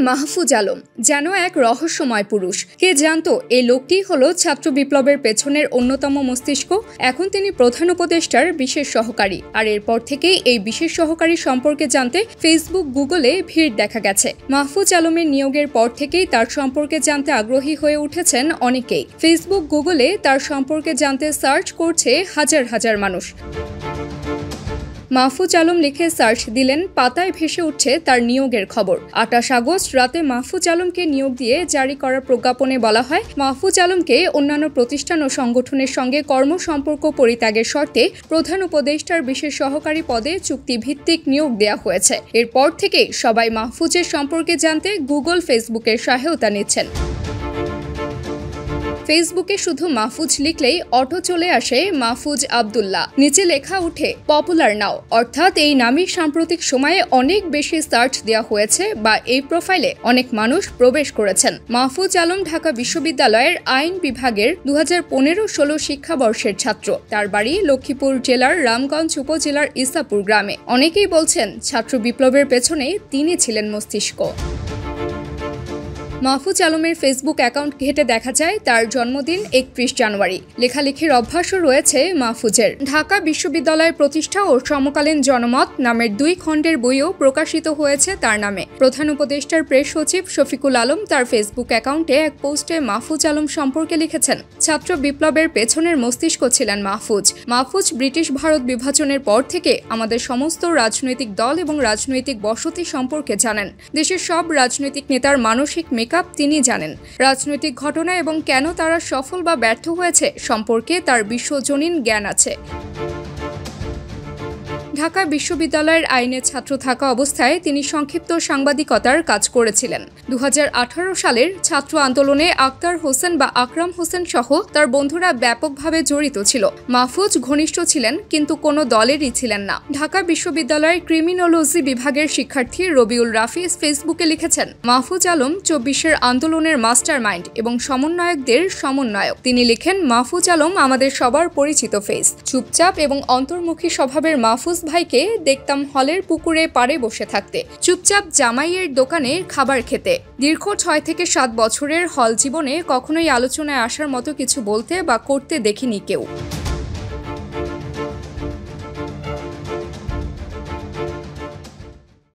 মাহফুজ আলম যেন এক রহস্যময় পুরুষ। কে জানতো এই লোকটি হলো ছাত্র বিপ্লবের পেছনের অন্যতম মস্তিষ্ক। এখন তিনি প্রধান উপদেষ্টার বিশেষ সহকারী, আর এরপর থেকেই এই বিশেষ সহকারী সম্পর্কে জানতে ফেসবুক, গুগলে ভিড় দেখা গেছে। মাহফুজ আলমের নিয়োগের পর থেকেই তার সম্পর্কে জানতে আগ্রহী হয়ে উঠেছেন অনেকেই। ফেসবুক, গুগলে তার সম্পর্কে জানতে সার্চ করছে হাজার হাজার মানুষ। মাহফুজ আলম লিখে সার্চ দিলেন, পাতায় ভেসে উঠছে তার নিয়োগের খবর। 28 আগস্ট রাতে মাহফুজ আলমকে নিয়োগ দিয়ে জারি করা প্রজ্ঞাপনে বলা হয়, মাহফুজ আলমকে অন্যান্য প্রতিষ্ঠান ও সংগঠনের সঙ্গে কর্মসম্পর্ক পরিত্যাগের শর্তে প্রধান উপদেষ্টার বিশেষ সহকারী পদে চুক্তিভিত্তিক নিয়োগ দেওয়া হয়েছে। এরপর থেকেই সবাই মাহফুজের সম্পর্কে জানতে গুগল, ফেসবুকের সহায়তা নিচ্ছেন। ফেসবুকে শুধু মাহফুজ লিখলেই অটো চলে আসে মাহফুজ আব্দুল্লাহ, নিচে লেখা উঠে পপুলার নাও, অর্থাৎ এই নামই সাম্প্রতিক সময়ে অনেক বেশি সার্চ দেওয়া হয়েছে বা এই প্রোফাইলে অনেক মানুষ প্রবেশ করেছেন। মাহফুজ আলম ঢাকা বিশ্ববিদ্যালয়ের আইন বিভাগের 2015-16 শিক্ষাবর্ষের ছাত্র। তার বাড়ি লক্ষ্মীপুর জেলার রামগঞ্জ উপজেলার ইসাপুর গ্রামে। অনেকেই বলছেন ছাত্র বিপ্লবের পেছনে তিনি ছিলেন মস্তিষ্ক। মাহফুজ আলমের ফেসবুক অ্যাকাউন্ট ঘেঁটে দেখা যায় তার জন্মদিন 31 জানুয়ারি। লেখালেখির অভ্যাসও রয়েছে মাহফুজের। ঢাকা বিশ্ববিদ্যালয়ের প্রতিষ্ঠা ও সমকালীন জনমত নামের 2 খণ্ডের বইও প্রকাশিত হয়েছে তার নামে। প্রধান উপদেষ্টার প্রেস সচিব শফিকুল আলম তার ফেসবুক অ্যাকাউন্টে এক পোস্টে মাহফুজ আলম সম্পর্কে লিখেছেন, ছাত্র বিপ্লবের পেছনের মস্তিষ্ক ছিলেন মাহফুজ। মাহফুজ ব্রিটিশ ভারত বিভাজনের পর থেকে আমাদের সমস্ত রাজনৈতিক দল এবং রাজনৈতিক বসতি সম্পর্কে জানেন। দেশের সব রাজনৈতিক নেতার মানসিক তিনি জানেন। রাজনৈতিক ঘটনা এবং কেন তারা সফল বা ব্যর্থ হয়েছে সম্পর্কে তার বিশ্বজনীন জ্ঞান আছে। ঢাকা বিশ্ববিদ্যালয়ের আইনের ছাত্র থাকা অবস্থায় তিনি সংক্ষিপ্ত সাংবাদিকতার কাজ করেছিলেন। 2018 সালের ছাত্র আন্দোলনে আক্তার হোসেন বা আকরাম হোসেন সহ তার বন্ধুরা ব্যাপকভাবে জড়িত ছিল। মাহফুজ ঘনিষ্ঠ ছিলেন কিন্তু কোনো দলেরই ছিলেন না। ঢাকা বিশ্ববিদ্যালয়ের ক্রিমিনোলজি বিভাগের শিক্ষার্থী রবিউল রাফিজ ফেসবুকে লিখেছেন, মাহফুজ আলম 24-এর আন্দোলনের মাস্টার মাইন্ড এবং সমন্বয়কদের সমন্বয়ক। তিনি লিখেন, মাহফুজ আলম আমাদের সবার পরিচিত ফেস। চুপচাপ এবং অন্তর্মুখী স্বভাবের মাহফুজ ভাইকে দেখতাম হলের পুকুরে পাড়ে বসে থাকতে, চুপচাপ জামাইয়ের দোকানে খাবার খেতে। দীর্ঘ 6 থেকে 7 বছরের হল জীবনে কখনোই আলোচনায় আসার মতো কিছু বলতে বা করতে দেখিনি কেউ।